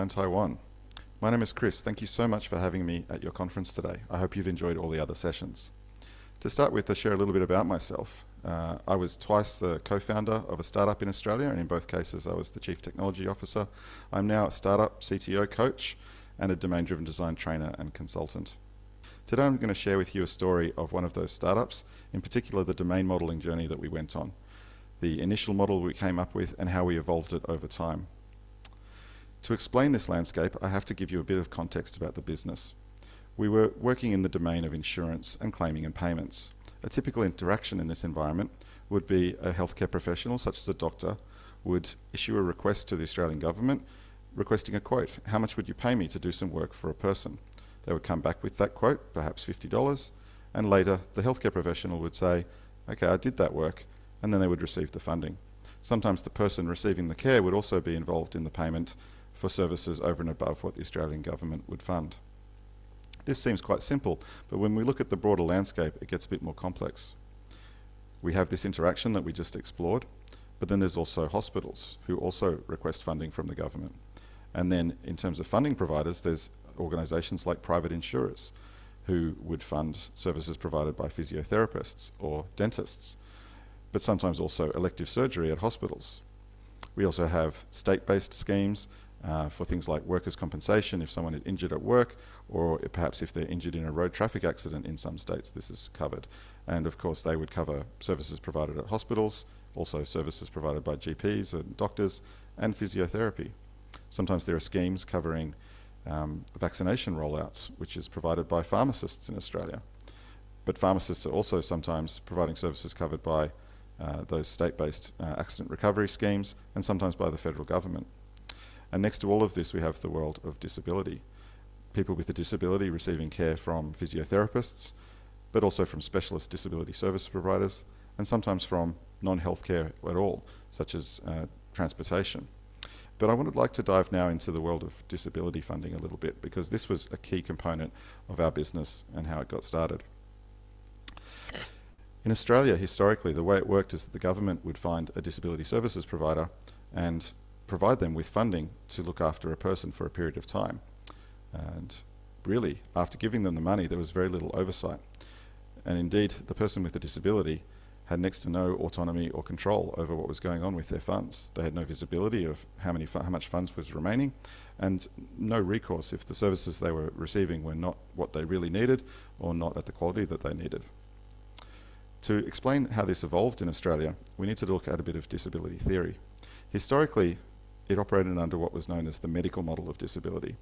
in Taiwan. My name is Chris. Thank you so much for having me at your conference today. I hope you've enjoyed all the other sessions. To start with, I'll share a little bit about myself. I was twice the co-founder of a startup in Australia, and in both cases I was the Chief Technology Officer. I'm now a startup CTO coach and a domain-driven design trainer and consultant. Today I'm going to share with you a story of one of those startups, in particular the domain modeling journey that we went on, the initial model we came up with and how we evolved it over time. To explain this landscape, I have to give you a bit of context about the business. We were working in the domain of insurance and claiming and payments. A typical interaction in this environment would be a healthcare professional, such as a doctor, would issue a request to the Australian government requesting a quote. How much would you pay me to do some work for a person? They would come back with that quote, perhaps $50, and later the healthcare professional would say, okay, I did that work, and then they would receive the funding. Sometimes the person receiving the care would also be involved in the payment for services over and above what the Australian government would fund. This seems quite simple, but when we look at the broader landscape, it gets a bit more complex. We have this interaction that we just explored, but then there's also hospitals who also request funding from the government. And then in terms of funding providers, there's organisations like private insurers who would fund services provided by physiotherapists or dentists, but sometimes also elective surgery at hospitals. We also have state-based schemes for things like workers' compensation if someone is injured at work, or perhaps if they're injured in a road traffic accident. In some states this is covered. And of course they would cover services provided at hospitals, also services provided by GPs and doctors, and physiotherapy. Sometimes there are schemes covering vaccination rollouts, which is provided by pharmacists in Australia. But pharmacists are also sometimes providing services covered by those state-based accident recovery schemes, and sometimes by the federal government. And next to all of this, we have the world of disability. People with a disability receiving care from physiotherapists, but also from specialist disability service providers, and sometimes from non-healthcare at all, such as transportation. But I would like to dive now into the world of disability funding a little bit, because this was a key component of our business and how it got started. In Australia, historically, the way it worked is that the government would find a disability services provider and provide them with funding to look after a person for a period of time. And really, after giving them the money, there was very little oversight. And indeed, the person with a disability had next to no autonomy or control over what was going on with their funds. They had no visibility of how much funds was remaining, and no recourse if the services they were receiving were not what they really needed or not at the quality that they needed. To explain how this evolved in Australia, we need to look at a bit of disability theory. Historically, it operated under what was known as the medical model of disability,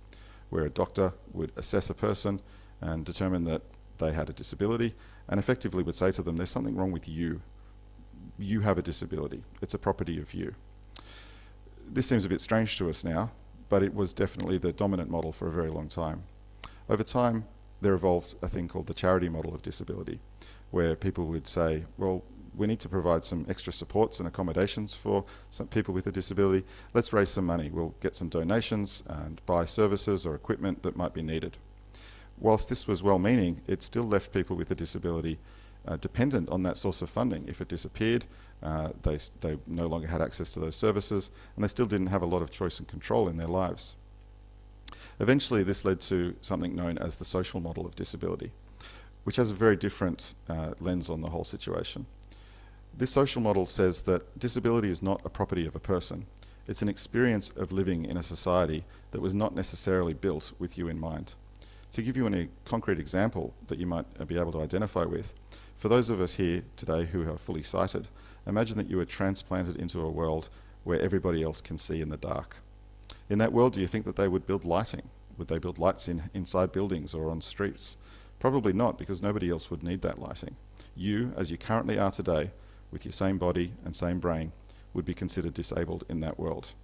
where a doctor would assess a person and determine that they had a disability, and effectively would say to them, there's something wrong with you. You have a disability. It's a property of you. This seems a bit strange to us now, but it was definitely the dominant model for a very long time. Over time, there evolved a thing called the charity model of disability, where people would say, well, we need to provide some extra supports and accommodations for some people with a disability. Let's raise some money. We'll get some donations and buy services or equipment that might be needed. Whilst this was well-meaning, it still left people with a disability dependent on that source of funding. If it disappeared, they no longer had access to those services, and they still didn't have a lot of choice and control in their lives. Eventually, this led to something known as the social model of disability, which has a very different lens on the whole situation. This social model says that disability is not a property of a person. It's an experience of living in a society that was not necessarily built with you in mind. To give you a concrete example that you might be able to identify with, for those of us here today who are fully sighted, imagine that you were transplanted into a world where everybody else can see in the dark. In that world, do you think that they would build lighting? Would they build lights inside buildings or on streets? Probably not, because nobody else would need that lighting. You, as you currently are today, with your same body and same brain, would be considered disabled in that world.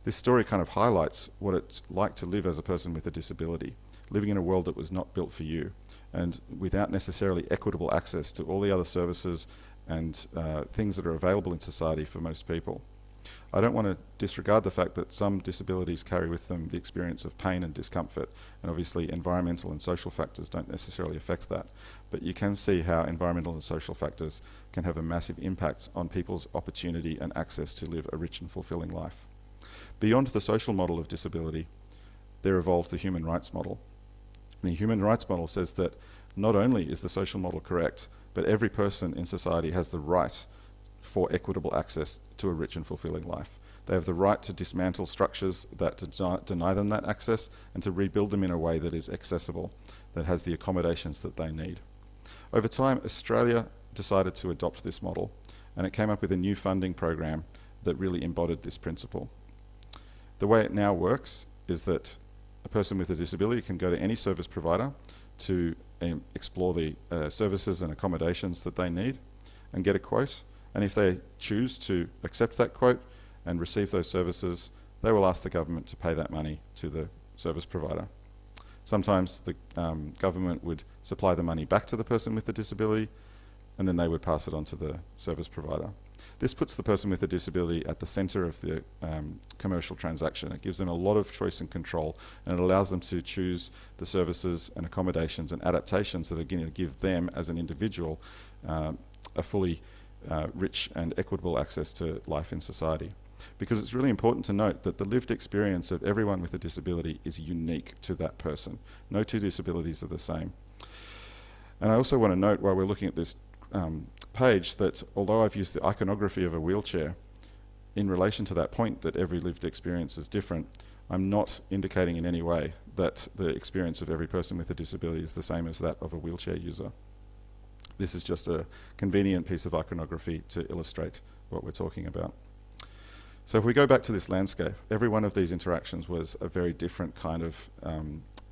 This story kind of highlights what it's like to live as a person with a disability, living in a world that was not built for you, and without necessarily equitable access to all the other services and things that are available in society for most people. I don't want to disregard the fact that some disabilities carry with them the experience of pain and discomfort, and obviously environmental and social factors don't necessarily affect that. But you can see how environmental and social factors can have a massive impact on people's opportunity and access to live a rich and fulfilling life. Beyond the social model of disability, there evolved the human rights model. And the human rights model says that not only is the social model correct, but every person in society has the right for equitable access to a rich and fulfilling life. They have the right to dismantle structures that deny them that access and to rebuild them in a way that is accessible, that has the accommodations that they need. Over time, Australia decided to adopt this model, and it came up with a new funding program that really embodied this principle. The way it now works is that a person with a disability can go to any service provider to explore the services and accommodations that they need and get a quote. And if they choose to accept that quote and receive those services, they will ask the government to pay that money to the service provider. Sometimes the government would supply the money back to the person with the disability, and then they would pass it on to the service provider. This puts the person with a disability at the centre of the commercial transaction. It gives them a lot of choice and control, and it allows them to choose the services and accommodations and adaptations that are going to give them as an individual a fully rich and equitable access to life in society. Because it's really important to note that the lived experience of everyone with a disability is unique to that person. No two disabilities are the same. And I also want to note, while we're looking at this page, that although I've used the iconography of a wheelchair in relation to that point that every lived experience is different, I'm not indicating in any way that the experience of every person with a disability is the same as that of a wheelchair user. This is just a convenient piece of iconography to illustrate what we're talking about. So if we go back to this landscape, every one of these interactions was a very different kind of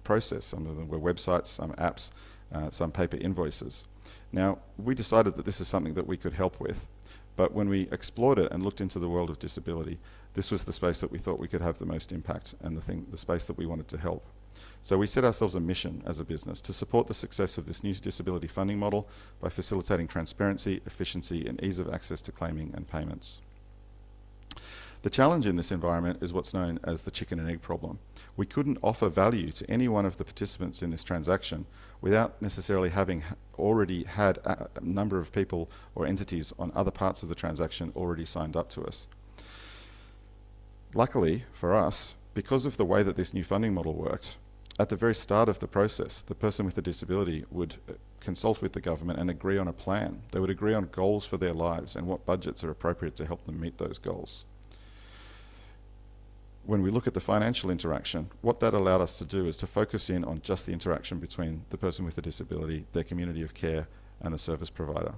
process. Some of them were websites, some apps, some paper invoices. Now, we decided that this is something that we could help with, but when we explored it and looked into the world of disability, this was the space that we thought we could have the most impact and the space that we wanted to help. So we set ourselves a mission as a business to support the success of this new disability funding model by facilitating transparency, efficiency, and ease of access to claiming and payments. The challenge in this environment is what's known as the chicken and egg problem. We couldn't offer value to any one of the participants in this transaction without necessarily having already had a number of people or entities on other parts of the transaction already signed up to us. Luckily for us, because of the way that this new funding model works, at the very start of the process, the person with a disability would consult with the government and agree on a plan. They would agree on goals for their lives and what budgets are appropriate to help them meet those goals. When we look at the financial interaction, what that allowed us to do is to focus in on just the interaction between the person with a disability, their community of care, and the service provider.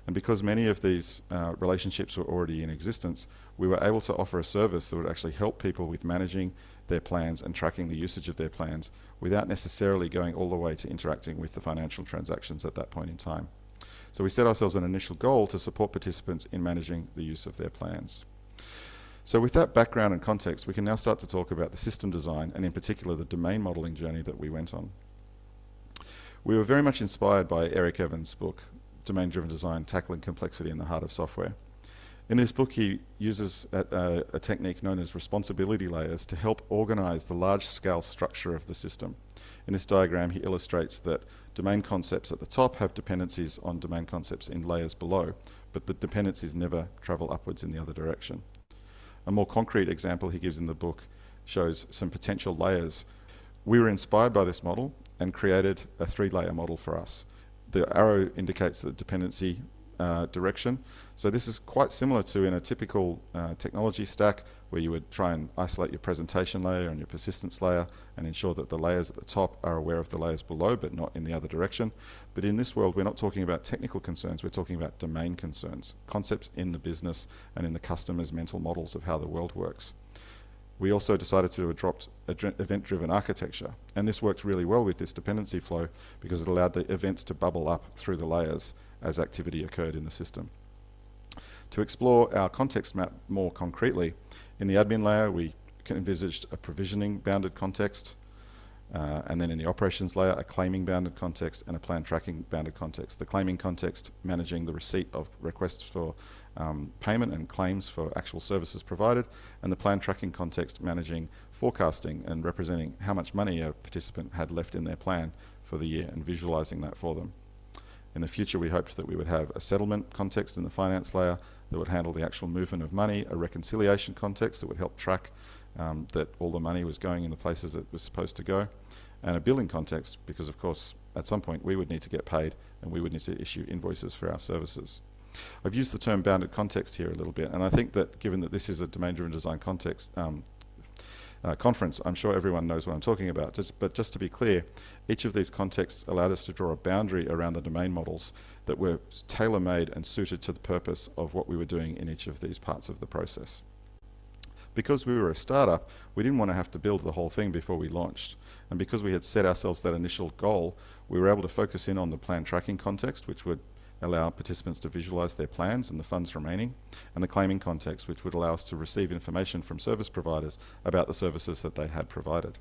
And because many of these relationships were already in existence, we were able to offer a service that would actually help people with managing their plans and tracking the usage of their plans without necessarily going all the way to interacting with the financial transactions at that point in time. So we set ourselves an initial goal to support participants in managing the use of their plans. So with that background and context, we can now start to talk about the system design and in particular the domain modelling journey that we went on. We were very much inspired by Eric Evans' book, Domain-Driven Design, Tackling Complexity in the Heart of Software. In this book, he uses a technique known as responsibility layers to help organize the large-scale structure of the system. In this diagram, he illustrates that domain concepts at the top have dependencies on domain concepts in layers below, but the dependencies never travel upwards in the other direction. A more concrete example he gives in the book shows some potential layers. We were inspired by this model and created a 3-layer model for us. The arrow indicates the dependency direction. So this is quite similar to in a typical technology stack where you would try and isolate your presentation layer and your persistence layer and ensure that the layers at the top are aware of the layers below but not in the other direction. But in this world, we're not talking about technical concerns, we're talking about domain concerns, concepts in the business and in the customer's mental models of how the world works. We also decided to adopt event-driven architecture, and this worked really well with this dependency flow because it allowed the events to bubble up through the layers as activity occurred in the system. To explore our context map more concretely, in the admin layer we envisaged a provisioning bounded context, and then in the operations layer a claiming bounded context and a plan tracking bounded context. The claiming context managing the receipt of requests for payment and claims for actual services provided, and the plan tracking context managing forecasting and representing how much money a participant had left in their plan for the year and visualizing that for them. In the future, we hoped that we would have a settlement context in the finance layer that would handle the actual movement of money, a reconciliation context that would help track that all the money was going in the places it was supposed to go, and a billing context, because of course at some point we would need to get paid and we would need to issue invoices for our services. I've used the term bounded context here a little bit, and I think that given that this is a domain-driven design context conference, I'm sure everyone knows what I'm talking about. But just to be clear, each of these contexts allowed us to draw a boundary around the domain models that were tailor-made and suited to the purpose of what we were doing in each of these parts of the process. Because we were a startup, we didn't want to have to build the whole thing before we launched. And because we had set ourselves that initial goal, we were able to focus in on the plan tracking context, which would allow participants to visualize their plans and the funds remaining, and the claiming context, which would allow us to receive information from service providers about the services that they had provided.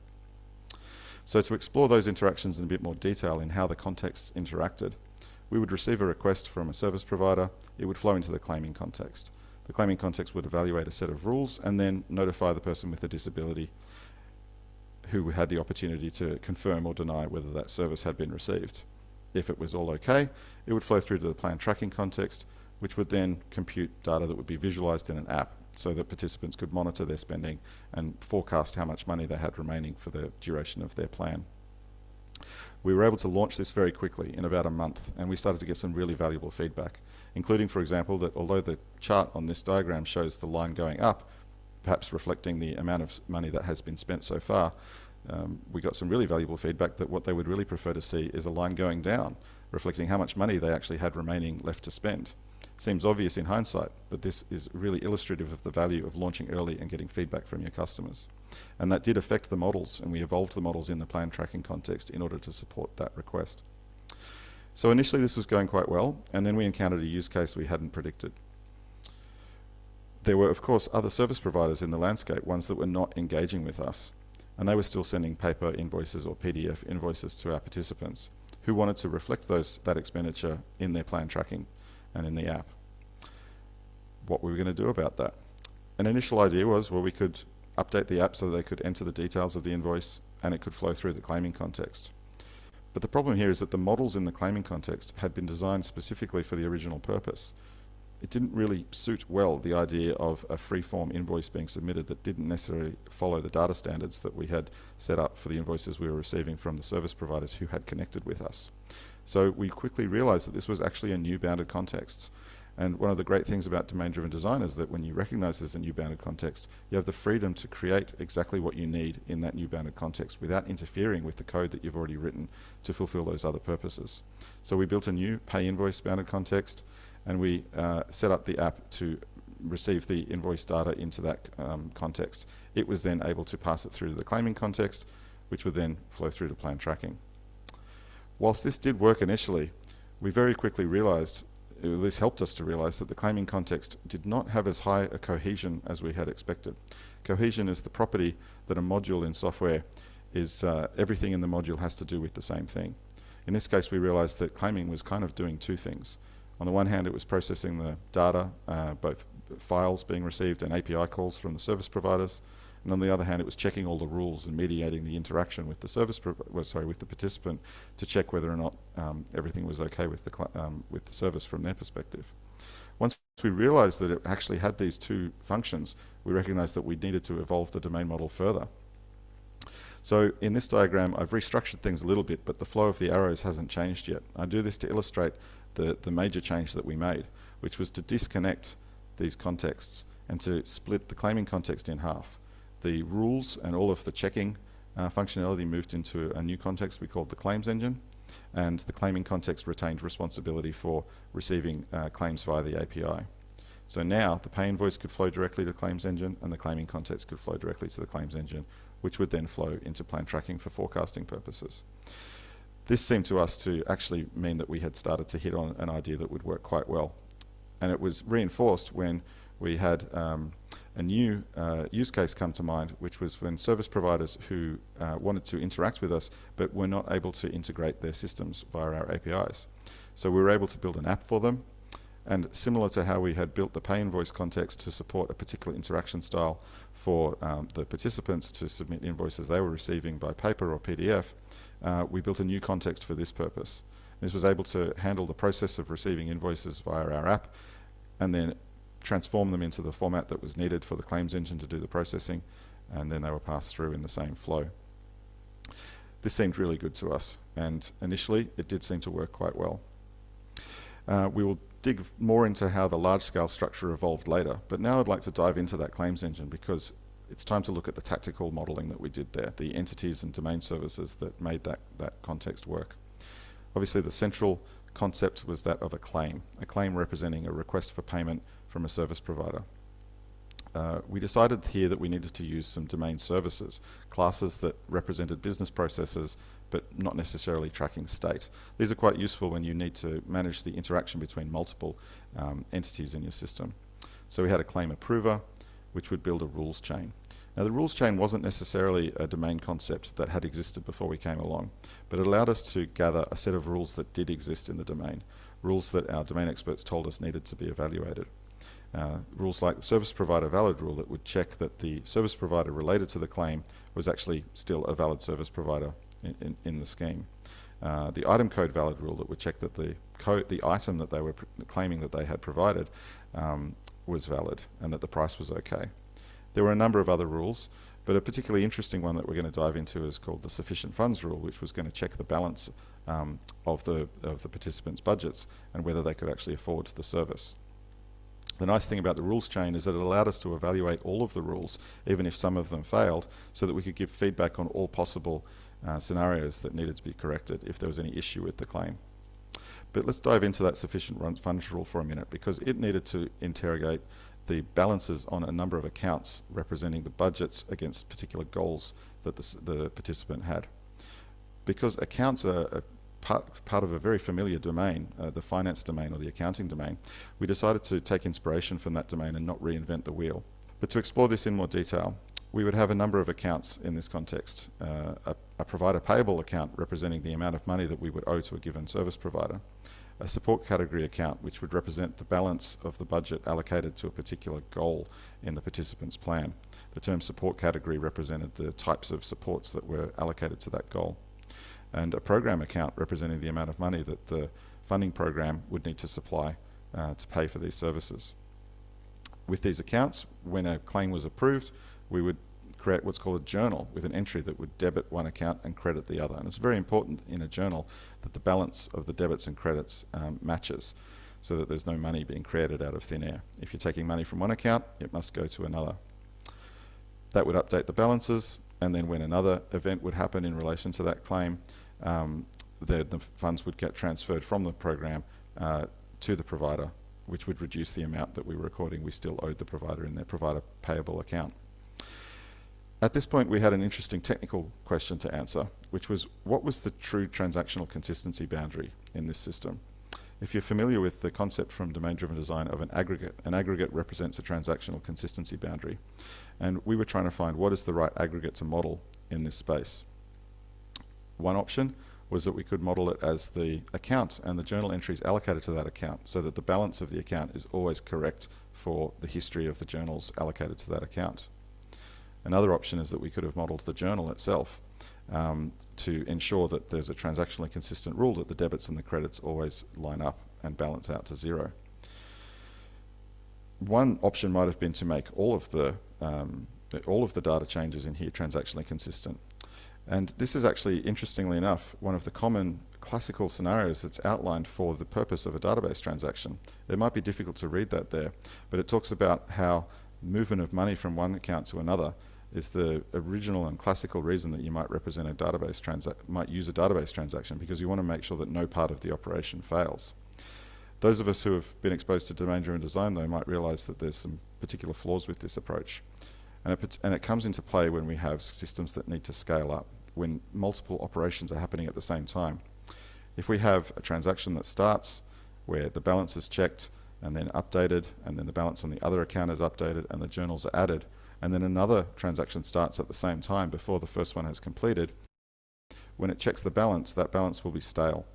So to explore those interactions in a bit more detail in how the contexts interacted, we would receive a request from a service provider. It would flow into the claiming context. The claiming context would evaluate a set of rules and then notify the person with a disability who had the opportunity to confirm or deny whether that service had been received. If it was all okay, it would flow through to the plan tracking context, which would then compute data that would be visualized in an app so that participants could monitor their spending and forecast how much money they had remaining for the duration of their plan. We were able to launch this very quickly, in about a month, and we started to get some really valuable feedback, including, for example, that although the chart on this diagram shows the line going up, perhaps reflecting the amount of money that has been spent so far, we got some really valuable feedback that what they would really prefer to see is a line going down, reflecting how much money they actually had remaining left to spend. Seems obvious in hindsight, but this is really illustrative of the value of launching early and getting feedback from your customers. And that did affect the models, and we evolved the models in the plan tracking context in order to support that request. So initially this was going quite well, and then we encountered a use case we hadn't predicted. There were, of course, other service providers in the landscape, ones that were not engaging with us, and they were still sending paper invoices or PDF invoices to our participants who wanted to reflect that expenditure in their plan tracking and in the app. What were we going to do about that? An initial idea was, well, we could update the app so they could enter the details of the invoice and it could flow through the claiming context. But the problem here is that the models in the claiming context had been designed specifically for the original purpose. It didn't really suit well the idea of a free-form invoice being submitted that didn't necessarily follow the data standards that we had set up for the invoices we were receiving from the service providers who had connected with us. So we quickly realized that this was actually a new bounded context. And one of the great things about domain-driven design is that when you recognize there's a new bounded context, you have the freedom to create exactly what you need in that new bounded context without interfering with the code that you've already written to fulfill those other purposes. So we built a new pay invoice bounded context, and we set up the app to receive the invoice data into that context. It was then able to pass it through to the claiming context, which would then flow through to plan tracking. Whilst this did work initially, we very quickly realized, at least helped us to realize, that the claiming context did not have as high a cohesion as we had expected. Cohesion is the property that a module in software is, everything in the module has to do with the same thing. In this case, we realized that claiming was kind of doing two things. On the one hand, it was processing the data, both files being received and API calls from the service providers, and on the other hand, it was checking all the rules and mediating the interaction with the with the participant to check whether or not everything was okay with the service from their perspective. Once we realized that it actually had these two functions, we recognized that we needed to evolve the domain model further. So in this diagram, I've restructured things a little bit, but the flow of the arrows hasn't changed yet. I do this to illustrate the major change that we made, which was to disconnect these contexts and to split the claiming context in half. The rules and all of the checking functionality moved into a new context we called the claims engine, and the claiming context retained responsibility for receiving claims via the API. So now the pay invoice could flow directly to the claims engine, and the claiming context could flow directly to the claims engine, which would then flow into plan tracking for forecasting purposes. This seemed to us to actually mean that we had started to hit on an idea that would work quite well. And it was reinforced when we had a new use case come to mind, which was when service providers who wanted to interact with us but were not able to integrate their systems via our APIs. So we were able to build an app for them, and similar to how we had built the pay invoice context to support a particular interaction style for the participants to submit invoices they were receiving by paper or PDF, we built a new context for this purpose. This was able to handle the process of receiving invoices via our app and then transform them into the format that was needed for the claims engine to do the processing, and then they were passed through in the same flow. This seemed really good to us, and initially it did seem to work quite well. We will dig more into how the large-scale structure evolved later, but now I'd like to dive into that claims engine because it's time to look at the tactical modelling that we did there, the entities and domain services that made that context work. Obviously, the central concept was that of a claim representing a request for payment from a service provider. We decided here that we needed to use some domain services, classes that represented business processes but not necessarily tracking state. These are quite useful when you need to manage the interaction between multiple entities in your system. So we had a claim approver, which would build a rules chain. Now the rules chain wasn't necessarily a domain concept that had existed before we came along, but it allowed us to gather a set of rules that did exist in the domain, rules that our domain experts told us needed to be evaluated. Rules like the service provider valid rule that would check that the service provider related to the claim was actually still a valid service provider in the scheme. The item code valid rule that would check that the item that they were claiming that they had provided was valid and that the price was okay. There were a number of other rules, but a particularly interesting one that we're going to dive into is called the sufficient funds rule, which was going to check the balance of the participants' budgets and whether they could actually afford the service. The nice thing about the rules chain is that it allowed us to evaluate all of the rules, even if some of them failed, so that we could give feedback on all possible scenarios that needed to be corrected if there was any issue with the claim. But let's dive into that sufficient funds rule for a minute, because it needed to interrogate the balances on a number of accounts representing the budgets against particular goals that the participant had. Because accounts are part of a very familiar domain, the finance domain or the accounting domain, we decided to take inspiration from that domain and not reinvent the wheel. But to explore this in more detail, we would have a number of accounts in this context. A provider payable account representing the amount of money that we would owe to a given service provider. A support category account, which would represent the balance of the budget allocated to a particular goal in the participant's plan. The term support category represented the types of supports that were allocated to that goal. And a program account representing the amount of money that the funding program would need to supply to pay for these services. With these accounts, when a claim was approved, we would create what's called a journal with an entry that would debit one account and credit the other. And it's very important in a journal that the balance of the debits and credits matches, so that there's no money being created out of thin air. If you're taking money from one account, it must go to another. That would update the balances, and then when another event would happen in relation to that claim, the funds would get transferred from the program to the provider, which would reduce the amount that we were recording we still owed the provider in their provider payable account. At this point, we had an interesting technical question to answer, which was, what was the true transactional consistency boundary in this system? If you're familiar with the concept from domain-driven design of an aggregate represents a transactional consistency boundary. And we were trying to find what is the right aggregate to model in this space. One option was that we could model it as the account and the journal entries allocated to that account, so that the balance of the account is always correct for the history of the journals allocated to that account. Another option is that we could have modeled the journal itself to ensure that there's a transactionally consistent rule that the debits and the credits always line up and balance out to zero. One option might have been to make all of the data changes in here transactionally consistent. And this is actually, interestingly enough, one of the common classical scenarios that's outlined for the purpose of a database transaction. It might be difficult to read that there, but it talks about how movement of money from one account to another is the original and classical reason that you might represent a database might use a database transaction, because you want to make sure that no part of the operation fails. Those of us who have been exposed to domain-driven design, though, might realize that there's some particular flaws with this approach. And it comes into play when we have systems that need to scale up, when multiple operations are happening at the same time. If we have a transaction that starts where the balance is checked and then updated, and then the balance on the other account is updated and the journals are added, and then another transaction starts at the same time before the first one has completed, when it checks the balance, that balance will be stale.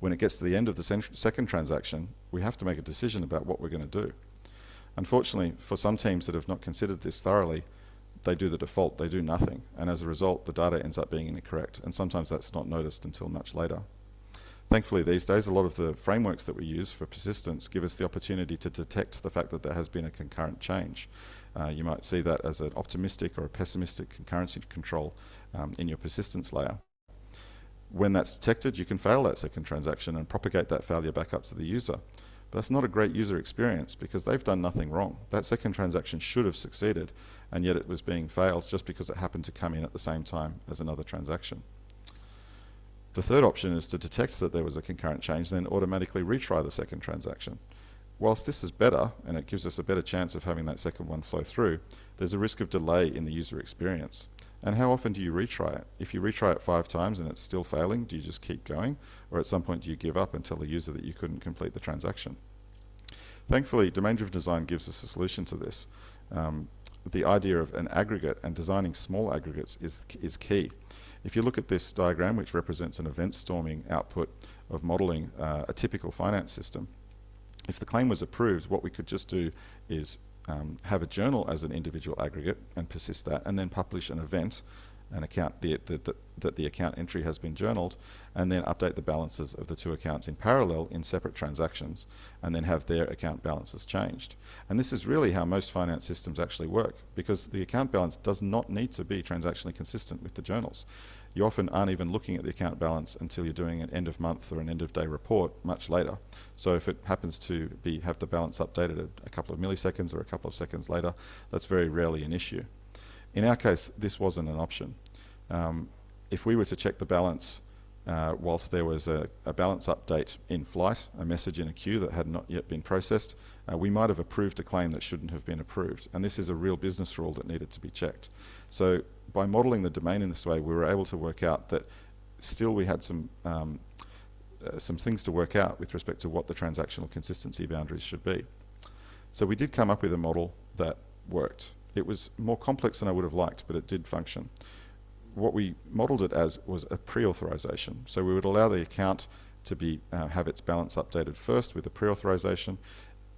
When it gets to the end of the second transaction, we have to make a decision about what we're going to do. Unfortunately, for some teams that have not considered this thoroughly, they do the default, they do nothing, and as a result the data ends up being incorrect, and sometimes that's not noticed until much later. Thankfully these days a lot of the frameworks that we use for persistence give us the opportunity to detect the fact that there has been a concurrent change. you might see that as an optimistic or a pessimistic concurrency control in your persistence layer. When that's detected, you can fail that second transaction and propagate that failure back up to the user. But that's not a great user experience because they've done nothing wrong. That second transaction should have succeeded, and yet it was being failed just because it happened to come in at the same time as another transaction. The third option is to detect that there was a concurrent change, then automatically retry the second transaction. Whilst this is better, and it gives us a better chance of having that second one flow through, there's a risk of delay in the user experience. And how often do you retry it? If you retry it 5 times and it's still failing, do you just keep going? Or at some point do you give up and tell the user that you couldn't complete the transaction? Thankfully, domain-driven design gives us a solution to this. The idea of an aggregate and designing small aggregates is key. If you look at this diagram, which represents an event storming output of modeling a typical finance system, if the claim was approved, what we could just do is have a journal as an individual aggregate and persist that, and then publish an event, an account that the account entry has been journaled, and then update the balances of the 2 accounts in parallel in separate transactions, and then have their account balances changed. And this is really how most finance systems actually work, because the account balance does not need to be transactionally consistent with the journals. You often aren't even looking at the account balance until you're doing an end of month or an end of day report much later. So if it happens to have the balance updated a couple of milliseconds or a couple of seconds later, that's very rarely an issue. In our case, this wasn't an option. If we were to check the balance whilst there was a balance update in flight, a message in a queue that had not yet been processed, we might have approved a claim that shouldn't have been approved. And this is a real business rule that needed to be checked. So by modeling the domain in this way, we were able to work out that still we had some things to work out with respect to what the transactional consistency boundaries should be. So we did come up with a model that worked. It was more complex than I would have liked, but it did function. What we modeled it as was a pre-authorization. So we would allow the account to have its balance updated first with a pre-authorization.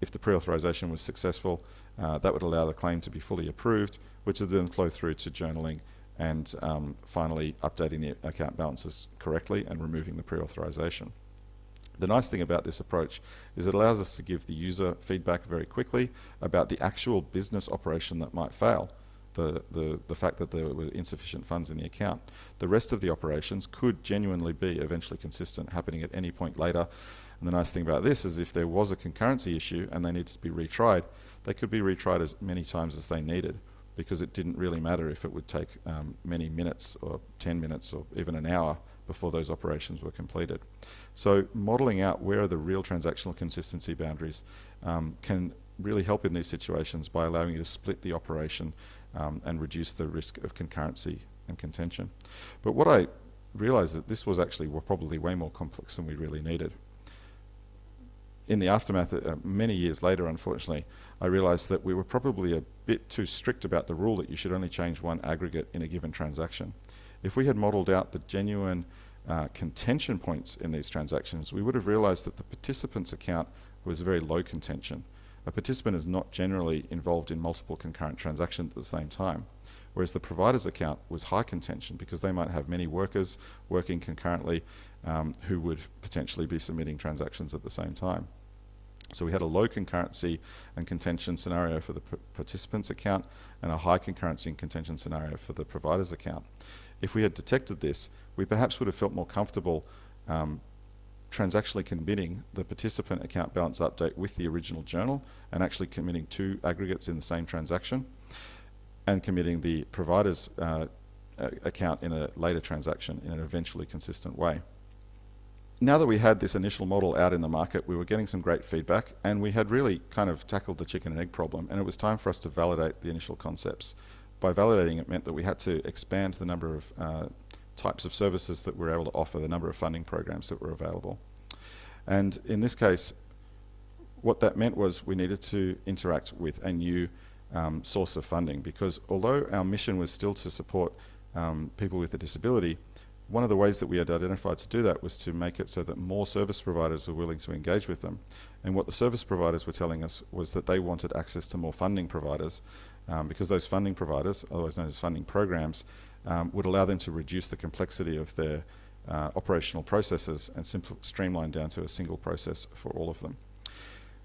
If the pre-authorization was successful, that would allow the claim to be fully approved, which would then flow through to journaling and finally updating the account balances correctly and removing the pre-authorization. The nice thing about this approach is it allows us to give the user feedback very quickly about the actual business operation that might fail. The fact that there were insufficient funds in the account. The rest of the operations could genuinely be eventually consistent, happening at any point later. And the nice thing about this is if there was a concurrency issue and they needed to be retried, they could be retried as many times as they needed, because it didn't really matter if it would take many minutes or 10 minutes or even an hour before those operations were completed. So modeling out where are the real transactional consistency boundaries can really help in these situations by allowing you to split the operation and reduce the risk of concurrency and contention. But what I realized that this was actually probably way more complex than we really needed. In the aftermath, many years later, unfortunately, I realized that we were probably a bit too strict about the rule that you should only change one aggregate in a given transaction. If we had modeled out the genuine contention points in these transactions, we would have realized that the participant's account was very low contention. A participant is not generally involved in multiple concurrent transactions at the same time, whereas the provider's account was high contention because they might have many workers working concurrently who would potentially be submitting transactions at the same time. So we had a low concurrency and contention scenario for the participant's account and a high concurrency and contention scenario for the provider's account. If we had detected this, we perhaps would have felt more comfortable transactionally committing the participant account balance update with the original journal and actually committing 2 aggregates in the same transaction, and committing the provider's account in a later transaction in an eventually consistent way. Now that we had this initial model out in the market, we were getting some great feedback, and we had really kind of tackled the chicken and egg problem, and it was time for us to validate the initial concepts. By validating, it meant that we had to expand the number of types of services that we're able to offer, the number of funding programs that were available. And in this case, what that meant was we needed to interact with a new source of funding, because although our mission was still to support people with a disability, one of the ways that we had identified to do that was to make it so that more service providers were willing to engage with them. And what the service providers were telling us was that they wanted access to more funding providers, because those funding providers, otherwise known as funding programs, would allow them to reduce the complexity of their operational processes and streamline down to a single process for all of them.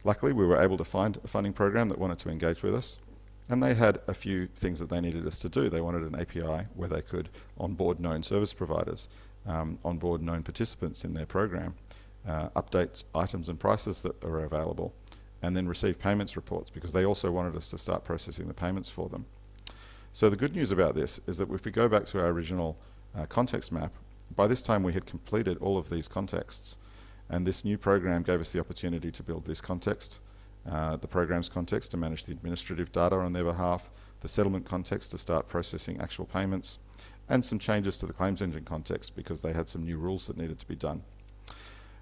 Luckily, we were able to find a funding program that wanted to engage with us, And they had a few things that they needed us to do. They wanted an API where they could onboard known service providers, onboard known participants in their program, update items and prices that are available, and then receive payments reports, because they also wanted us to start processing the payments for them. So the good news about this is that if we go back to our original context map, by this time we had completed all of these contexts, and this new program gave us the opportunity to build this context, the program's context to manage the administrative data on their behalf, the settlement context to start processing actual payments, and some changes to the claims engine context because they had some new rules that needed to be done.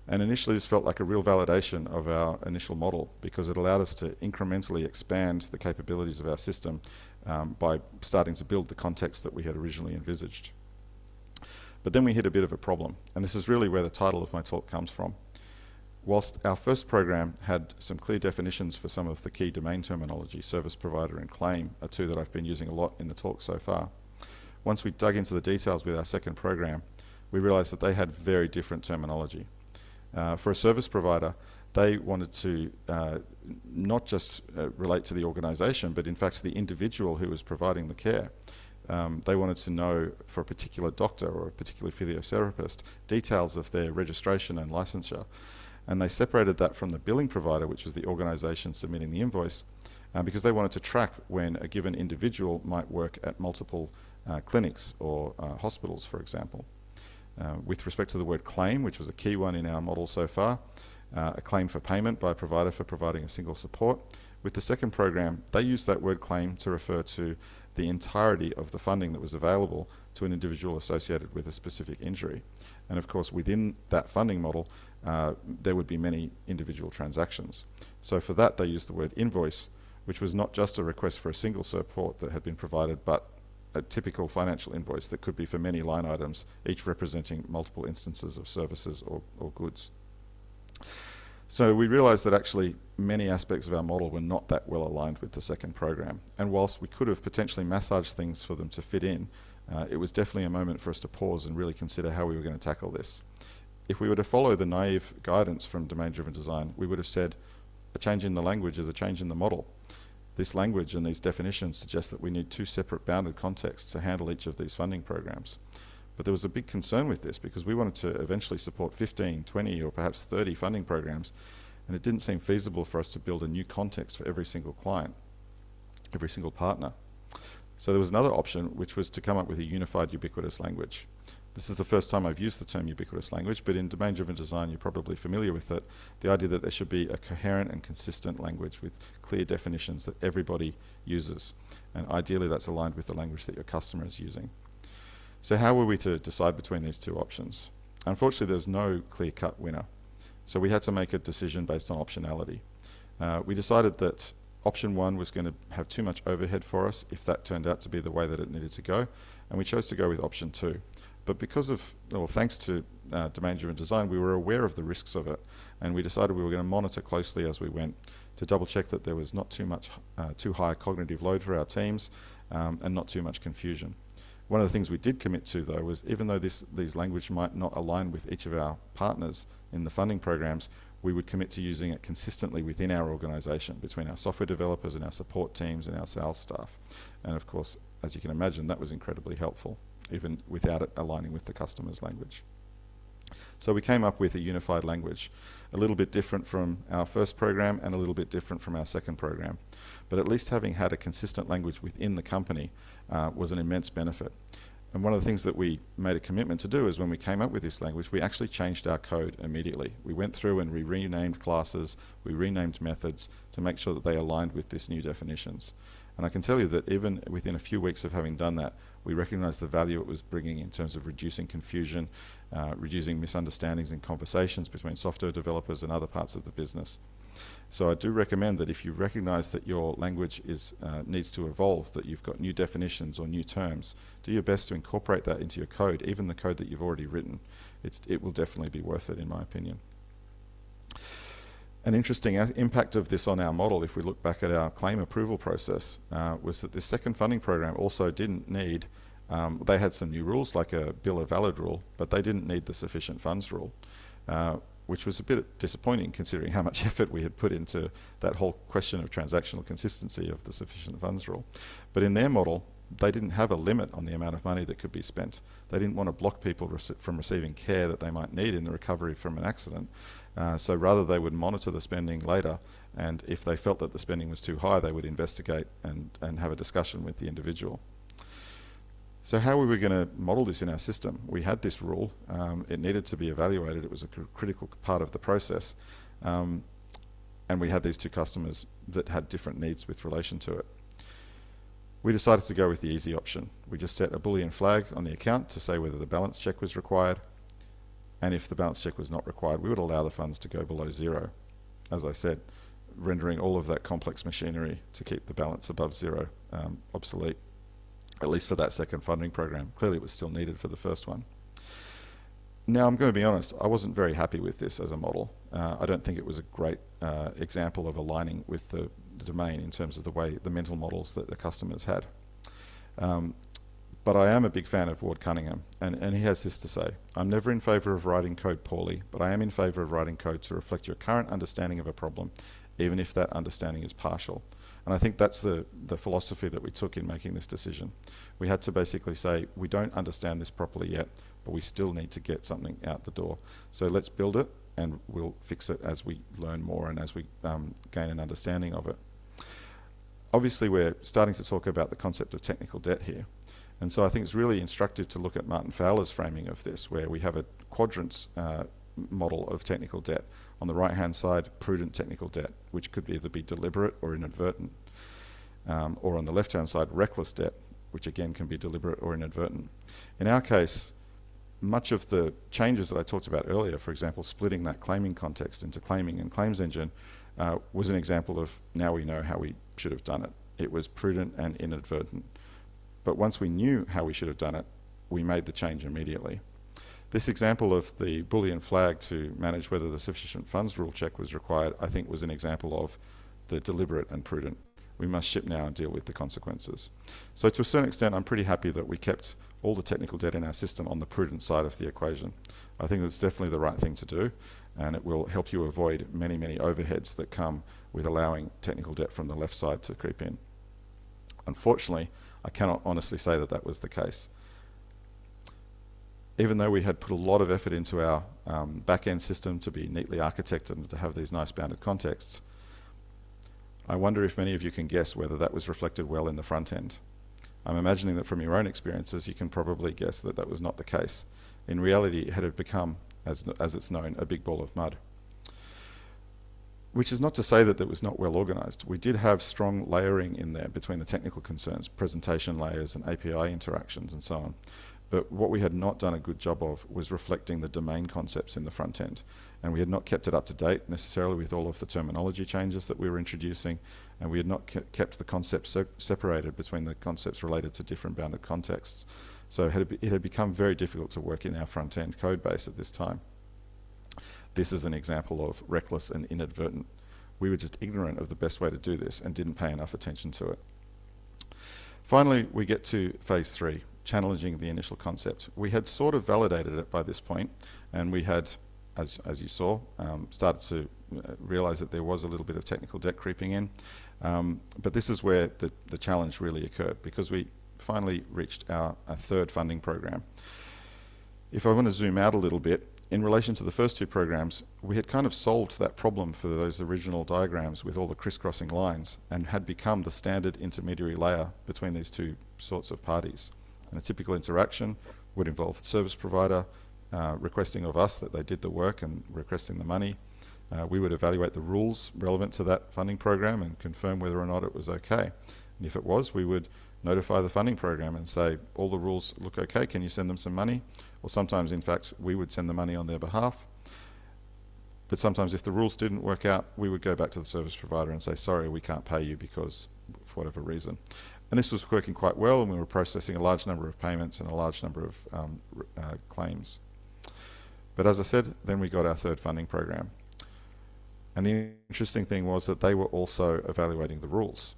And initially this felt like a real validation of our initial model, because it allowed us to incrementally expand the capabilities of our system by starting to build the context that we had originally envisaged. But then we hit a bit of a problem, and this is really where the title of my talk comes from. Whilst our first program had some clear definitions for some of the key domain terminology, service provider and claim are two that I've been using a lot in the talk so far. Once we dug into the details with our second program, we realized that they had very different terminology. For a service provider, they wanted to not just relate to the organization, but in fact to the individual who was providing the care. They wanted to know, for a particular doctor or a particular physiotherapist, details of their registration and licensure. And they separated that from the billing provider, which was the organization submitting the invoice, because they wanted to track when a given individual might work at multiple clinics or hospitals, for example. With respect to the word claim, which was a key one in our model so far, a claim for payment by a provider for providing a single support. With the second program, they used that word claim to refer to the entirety of the funding that was available to an individual associated with a specific injury. And of course, within that funding model, there would be many individual transactions. So for that, they used the word invoice, which was not just a request for a single support that had been provided, but a typical financial invoice that could be for many line items, each representing multiple instances of services or goods. So we realized that actually many aspects of our model were not that well aligned with the second program. And whilst we could have potentially massaged things for them to fit in, it was definitely a moment for us to pause and really consider how we were going to tackle this. If we were to follow the naive guidance from domain-driven design, we would have said a change in the language is a change in the model. This language and these definitions suggest that we need two separate bounded contexts to handle each of these funding programs. But there was a big concern with this because we wanted to eventually support 15, 20 or perhaps 30 funding programs, and it didn't seem feasible for us to build a new context for every single client, every single partner. So there was another option, which was to come up with a unified ubiquitous language. This is the first time I've used the term ubiquitous language, but in domain-driven design you're probably familiar with it, the idea that there should be a coherent and consistent language with clear definitions that everybody uses, and ideally that's aligned with the language that your customer is using. So how were we to decide between these two options? Unfortunately, there's no clear-cut winner. So we had to make a decision based on optionality. We decided that option one was going to have too much overhead for us if that turned out to be the way that it needed to go, and we chose to go with option two. But because of, well, thanks to domain-driven design, we were aware of the risks of it, and we decided we were going to monitor closely as we went to double-check that there was not too high cognitive load for our teams and not too much confusion. One of the things we did commit to, though, was even though these language might not align with each of our partners in the funding programs, we would commit to using it consistently within our organization, between our software developers and our support teams and our sales staff. And of course, as you can imagine, that was incredibly helpful, even without it aligning with the customer's language. So we came up with a unified language, a little bit different from our first program and a little bit different from our second program. But at least having had a consistent language within the company was an immense benefit. And one of the things that we made a commitment to do is when we came up with this language, we actually changed our code immediately. We went through and we renamed classes, we renamed methods to make sure that they aligned with these new definitions. And I can tell you that even within a few weeks of having done that, we recognized the value it was bringing in terms of reducing confusion, reducing misunderstandings in conversations between software developers and other parts of the business. So I do recommend that if you recognize that your language needs to evolve, that you've got new definitions or new terms, do your best to incorporate that into your code, even the code that you've already written. It will definitely be worth it, in my opinion. An interesting impact of this on our model, if we look back at our claim approval process, was that this second funding program also didn't need, they had some new rules like a bill of valid rule, but they didn't need the sufficient funds rule. which was a bit disappointing considering how much effort we had put into that whole question of transactional consistency of the sufficient funds rule. But in their model, they didn't have a limit on the amount of money that could be spent. They didn't want to block people from receiving care that they might need in the recovery from an accident. So rather they would monitor the spending later, and if they felt that the spending was too high, they would investigate and have a discussion with the individual. So how were we going to model this in our system? We had this rule. It needed to be evaluated. It was a critical part of the process. And we had these two customers that had different needs with relation to it. We decided to go with the easy option. We just set a Boolean flag on the account to say whether the balance check was required. And if the balance check was not required, we would allow the funds to go below zero. As I said, rendering all of that complex machinery to keep the balance above zero obsolete, at least for that second funding program. Clearly it was still needed for the first one. Now, I'm going to be honest, I wasn't very happy with this as a model. I don't think it was a great example of aligning with the domain in terms of the mental models that the customers had. But I am a big fan of Ward Cunningham, and he has this to say: I'm never in favour of writing code poorly, but I am in favour of writing code to reflect your current understanding of a problem, even if that understanding is partial. And I think that's the philosophy that we took in making this decision. We had to basically say, we don't understand this properly yet, but we still need to get something out the door. So let's build it, and we'll fix it as we learn more and as we gain an understanding of it. Obviously, we're starting to talk about the concept of technical debt here. And so I think it's really instructive to look at Martin Fowler's framing of this, where we have a quadrants model of technical debt. On the right-hand side, prudent technical debt, which could either be deliberate or inadvertent. Or on the left-hand side, reckless debt, which again can be deliberate or inadvertent. In our case, much of the changes that I talked about earlier, for example, splitting that claiming context into claiming and claims engine, was an example of now we know how we should have done it. It was prudent and inadvertent. But once we knew how we should have done it, we made the change immediately. This example of the Boolean flag to manage whether the sufficient funds rule check was required, I think was an example of the deliberate and prudent. We must ship now and deal with the consequences. So to a certain extent, I'm pretty happy that we kept all the technical debt in our system on the prudent side of the equation. I think that's definitely the right thing to do, and it will help you avoid many, many overheads that come with allowing technical debt from the left side to creep in. Unfortunately, I cannot honestly say that that was the case. Even though we had put a lot of effort into our back-end system to be neatly architected and to have these nice bounded contexts, I wonder if many of you can guess whether that was reflected well in the front end. I'm imagining that from your own experiences, you can probably guess that that was not the case. In reality, it had become, as it's known, a big ball of mud. Which is not to say that it was not well organized. We did have strong layering in there between the technical concerns, presentation layers and API interactions and so on. But what we had not done a good job of was reflecting the domain concepts in the front end. And we had not kept it up to date necessarily with all of the terminology changes that we were introducing, and we had not kept the concepts separated between the concepts related to different bounded contexts. So it had become very difficult to work in our front end code base at this time. This is an example of reckless and inadvertent. We were just ignorant of the best way to do this and didn't pay enough attention to it. Finally, we get to phase 3, challenging the initial concept. We had sort of validated it by this point, and we had, as you saw, started to realize that there was a little bit of technical debt creeping in. But this is where the challenge really occurred, because we finally reached our third funding program. If I want to zoom out a little bit, in relation to the first two programs, we had kind of solved that problem for those original diagrams with all the crisscrossing lines and had become the standard intermediary layer between these two sorts of parties. And a typical interaction would involve a service provider requesting of us that they did the work and requesting the money. We would evaluate the rules relevant to that funding program and confirm whether or not it was okay. And if it was, we would notify the funding program and say, all the rules look okay, can you send them some money? Or sometimes, in fact, we would send the money on their behalf. But sometimes if the rules didn't work out, we would go back to the service provider and say, sorry, we can't pay you because, for whatever reason. And this was working quite well, and we were processing a large number of payments and a large number of claims. But as I said, then we got our third funding program. And the interesting thing was that they were also evaluating the rules.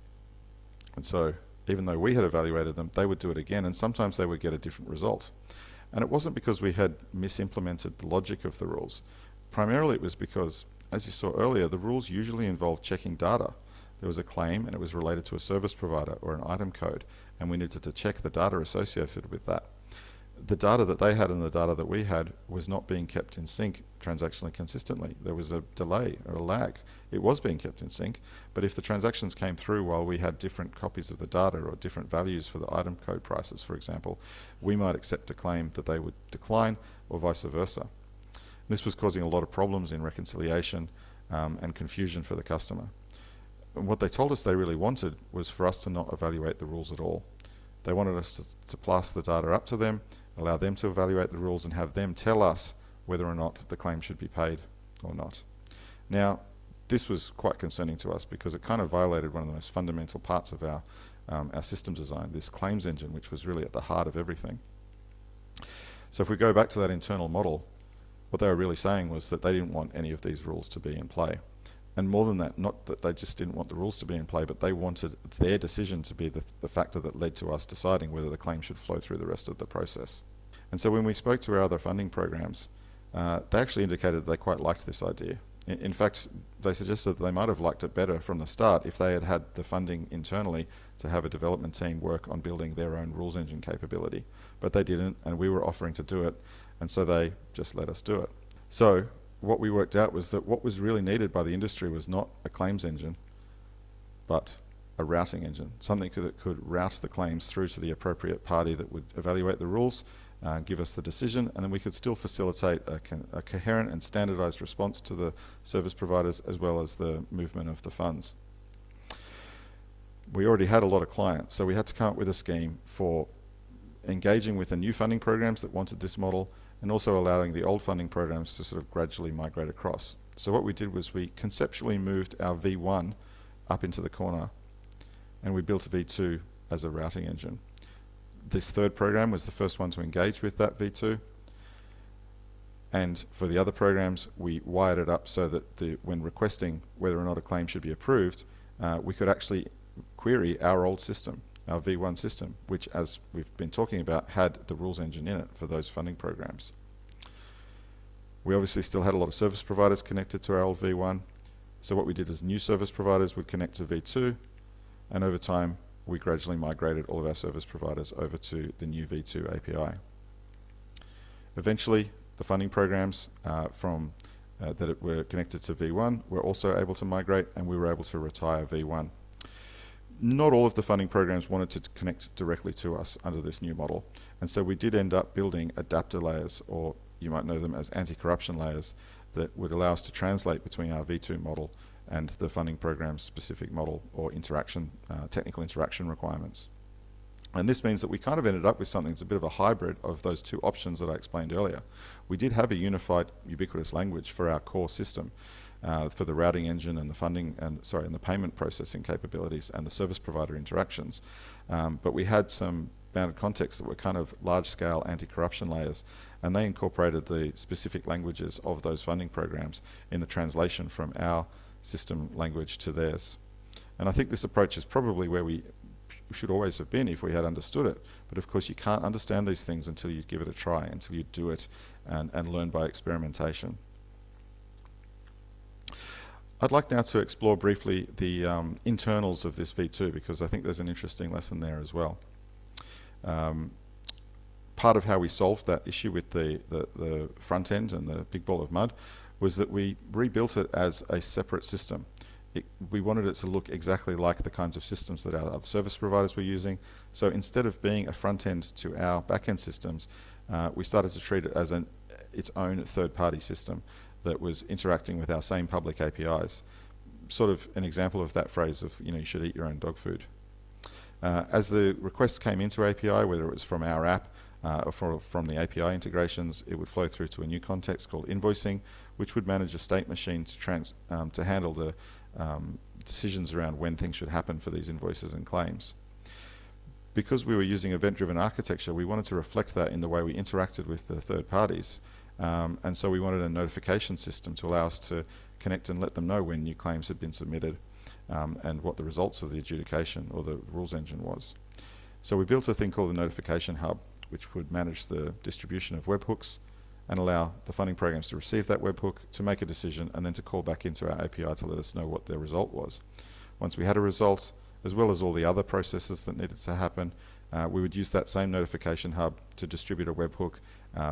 And so even though we had evaluated them, they would do it again, and sometimes they would get a different result. And it wasn't because we had misimplemented the logic of the rules, primarily it was because, as you saw earlier, the rules usually involve checking data. There was a claim and it was related to a service provider or an item code, and we needed to check the data associated with that. The data that they had and the data that we had was not being kept in sync transactionally consistently. There was a delay or a lag. It was being kept in sync, but if the transactions came through while we had different copies of the data or different values for the item code prices, for example, we might accept a claim that they would decline or vice versa. This was causing a lot of problems in reconciliation and confusion for the customer. And what they told us they really wanted was for us to not evaluate the rules at all. They wanted us to pass the data up to them, allow them to evaluate the rules, and have them tell us whether or not the claim should be paid or not. Now, this was quite concerning to us because it kind of violated one of the most fundamental parts of our system design, this claims engine, which was really at the heart of everything. So if we go back to that internal model, what they were really saying was that they didn't want any of these rules to be in play. And more than that, not that they just didn't want the rules to be in play, but they wanted their decision to be the factor that led to us deciding whether the claim should flow through the rest of the process. And so when we spoke to our other funding programs, they actually indicated they quite liked this idea. In fact, they suggested that they might have liked it better from the start if they had had the funding internally to have a development team work on building their own rules engine capability. But they didn't, and we were offering to do it, and so they just let us do it. So what we worked out was that what was really needed by the industry was not a claims engine, but a routing engine, something that could route the claims through to the appropriate party that would evaluate the rules, give us the decision, and then we could still facilitate a coherent and standardized response to the service providers as well as the movement of the funds. We already had a lot of clients, so we had to come up with a scheme for engaging with the new funding programs that wanted this model, and also allowing the old funding programs to sort of gradually migrate across. So what we did was we conceptually moved our V1 up into the corner, and we built a V2 as a routing engine. This third program was the first one to engage with that V2, and for the other programs we wired it up so that when requesting whether or not a claim should be approved, we could actually query our old system, our V1 system, which, as we've been talking about, had the rules engine in it for those funding programs. We obviously still had a lot of service providers connected to our old V1, so what we did is new service providers would connect to V2, and over time we gradually migrated all of our service providers over to the new V2 API. Eventually, the funding programs that were connected to V1 were also able to migrate, and we were able to retire V1. Not all of the funding programs wanted to connect directly to us under this new model, and so we did end up building adapter layers, or you might know them as anti-corruption layers, that would allow us to translate between our V2 model and the funding program's specific model or technical interaction requirements. And this means that we kind of ended up with something that's a bit of a hybrid of those two options that I explained earlier. We did have a unified, ubiquitous language for our core system, for the routing engine and the payment processing capabilities and the service provider interactions. But we had some bounded contexts that were kind of large-scale anti-corruption layers, and they incorporated the specific languages of those funding programs in the translation from our system language to theirs. And I think this approach is probably where we should always have been if we had understood it. But of course you can't understand these things until you give it a try, until you do it and learn by experimentation. I'd like now to explore briefly the internals of this V2, because I think there's an interesting lesson there as well. Part of how we solved that issue with the front end and the big ball of mud was that we rebuilt it as a separate system. We wanted it to look exactly like the kinds of systems that our other service providers were using. So instead of being a front end to our back end systems, we started to treat it as its own third-party system that was interacting with our same public APIs. Sort of an example of that phrase of, you should eat your own dog food. As the requests came into API, whether it was from our app or from the API integrations, it would flow through to a new context called invoicing, which would manage a state machine to handle the decisions around when things should happen for these invoices and claims. Because we were using event-driven architecture, we wanted to reflect that in the way we interacted with the third parties. And so we wanted a notification system to allow us to connect and let them know when new claims had been submitted and what the results of the adjudication or the rules engine was. So we built a thing called the notification hub, which would manage the distribution of webhooks and allow the funding programs to receive that webhook, to make a decision, and then to call back into our API to let us know what their result was. Once we had a result, as well as all the other processes that needed to happen, we would use that same notification hub to distribute a webhook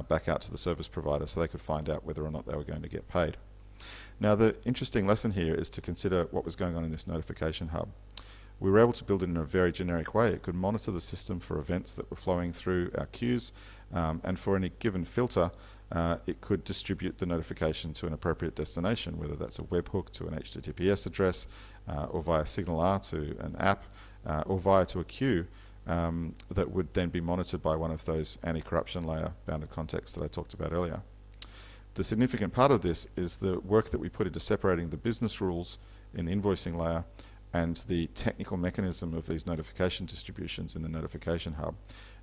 back out to the service provider so they could find out whether or not they were going to get paid. Now, the interesting lesson here is to consider what was going on in this notification hub. We were able to build it in a very generic way. It could monitor the system for events that were flowing through our queues, and for any given filter, it could distribute the notification to an appropriate destination, whether that's a webhook to an HTTPS address, or via Signal R to an app, or via to a queue that would then be monitored by one of those anti-corruption layer bounded contexts that I talked about earlier. The significant part of this is the work that we put into separating the business rules in the invoicing layer and the technical mechanism of these notification distributions in the notification hub.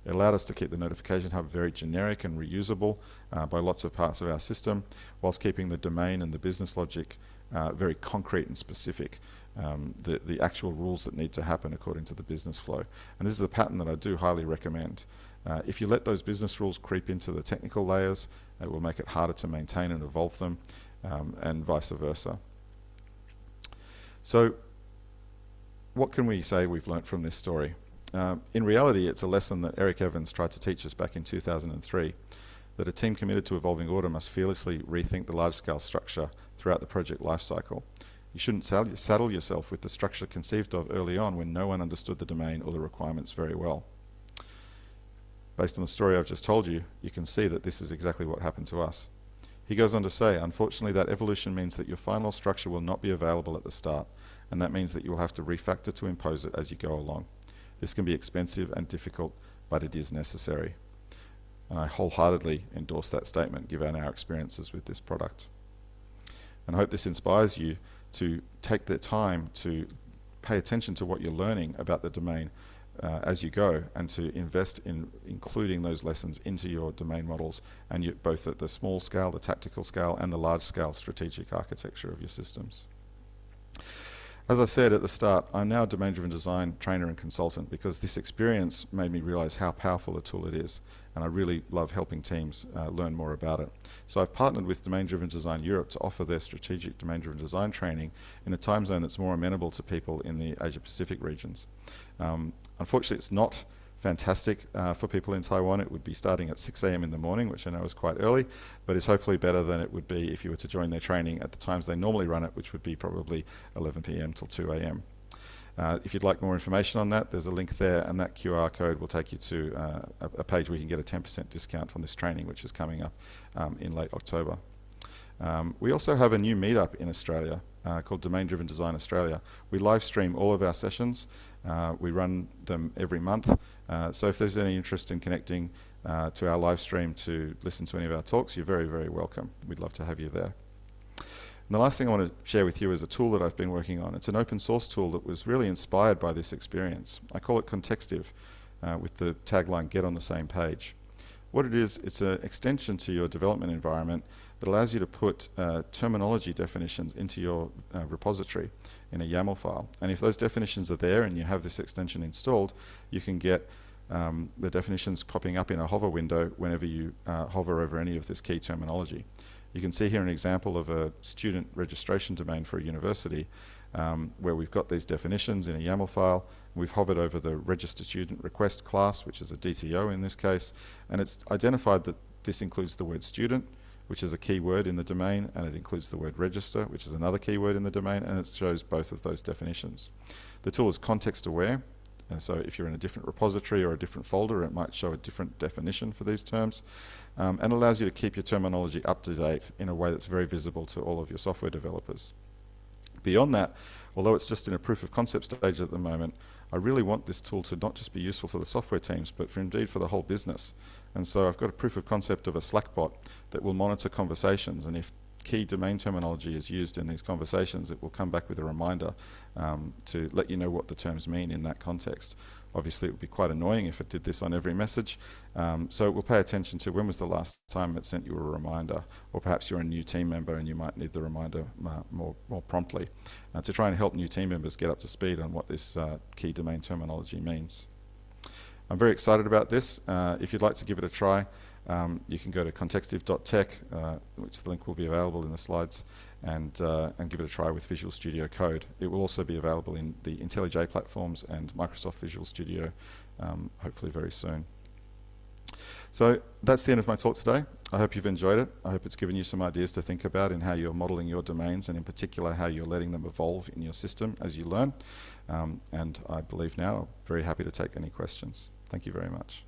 It allowed us to keep the notification hub very generic and reusable by lots of parts of our system, whilst keeping the domain and the business logic very concrete and specific, the actual rules that need to happen according to the business flow. And this is a pattern that I do highly recommend. If you let those business rules creep into the technical layers, it will make it harder to maintain and evolve them, and vice versa. So, what can we say we've learnt from this story? In reality, it's a lesson that Eric Evans tried to teach us back in 2003, that a team committed to evolving order must fearlessly rethink the large-scale structure throughout the project lifecycle. You shouldn't saddle yourself with the structure conceived of early on when no one understood the domain or the requirements very well. Based on the story I've just told you, you can see that this is exactly what happened to us. He goes on to say, unfortunately, that evolution means that your final structure will not be available at the start, and that means that you will have to refactor to impose it as you go along. This can be expensive and difficult, but it is necessary. And I wholeheartedly endorse that statement, given our experiences with this product. And I hope this inspires you to take the time to pay attention to what you're learning about the domain as you go, and to invest in including those lessons into your domain models, and both at the small scale, the tactical scale, and the large scale strategic architecture of your systems. As I said at the start, I'm now a domain-driven design trainer and consultant because this experience made me realize how powerful a tool it is, and I really love helping teams learn more about it. So I've partnered with Domain-Driven Design Europe to offer their strategic domain-driven design training in a time zone that's more amenable to people in the Asia-Pacific regions. Unfortunately, it's not fantastic for people in Taiwan. It would be starting at 6 a.m. in the morning, which I know is quite early, but it's hopefully better than it would be if you were to join their training at the times they normally run it, which would be probably 11 p.m. till 2 a.m. If you'd like more information on that, there's a link there, and that QR code will take you to a page where you can get a 10% discount on this training, which is coming up in late October. We also have a new meetup in Australia called Domain Driven Design Australia. We live stream all of our sessions. We run them every month. So if there's any interest in connecting to our live stream to listen to any of our talks, you're very, very welcome. We'd love to have you there. And the last thing I want to share with you is a tool that I've been working on. It's an open source tool that was really inspired by this experience. I call it Contextive, with the tagline, "Get on the same page." What it is, it's an extension to your development environment that allows you to put terminology definitions into your repository in a YAML file. And if those definitions are there and you have this extension installed, you can get the definitions popping up in a hover window whenever you hover over any of this key terminology. You can see here an example of a student registration domain for a university where we've got these definitions in a YAML file. We've hovered over the register student request class, which is a DTO in this case, and it's identified that this includes the word student, which is a keyword in the domain, and it includes the word register, which is another keyword in the domain, and it shows both of those definitions. The tool is context aware, and so if you're in a different repository or a different folder, it might show a different definition for these terms, and allows you to keep your terminology up to date in a way that's very visible to all of your software developers. Beyond that, although it's just in a proof of concept stage at the moment, I really want this tool to not just be useful for the software teams, but indeed for the whole business. And so I've got a proof of concept of a Slack bot that will monitor conversations, and if key domain terminology is used in these conversations, it will come back with a reminder to let you know what the terms mean in that context. Obviously, it would be quite annoying if it did this on every message, so it will pay attention to when was the last time it sent you a reminder, or perhaps you're a new team member and you might need the reminder more promptly, to try and help new team members get up to speed on what this key domain terminology means. I'm very excited about this. If you'd like to give it a try, you can go to contextive.tech, which the link will be available in the slides, and give it a try with Visual Studio Code. It will also be available in the IntelliJ platforms and Microsoft Visual Studio, hopefully very soon. So that's the end of my talk today. I hope you've enjoyed it. I hope it's given you some ideas to think about in how you're modeling your domains, and in particular how you're letting them evolve in your system as you learn. And I believe now I'm very happy to take any questions. Thank you very much.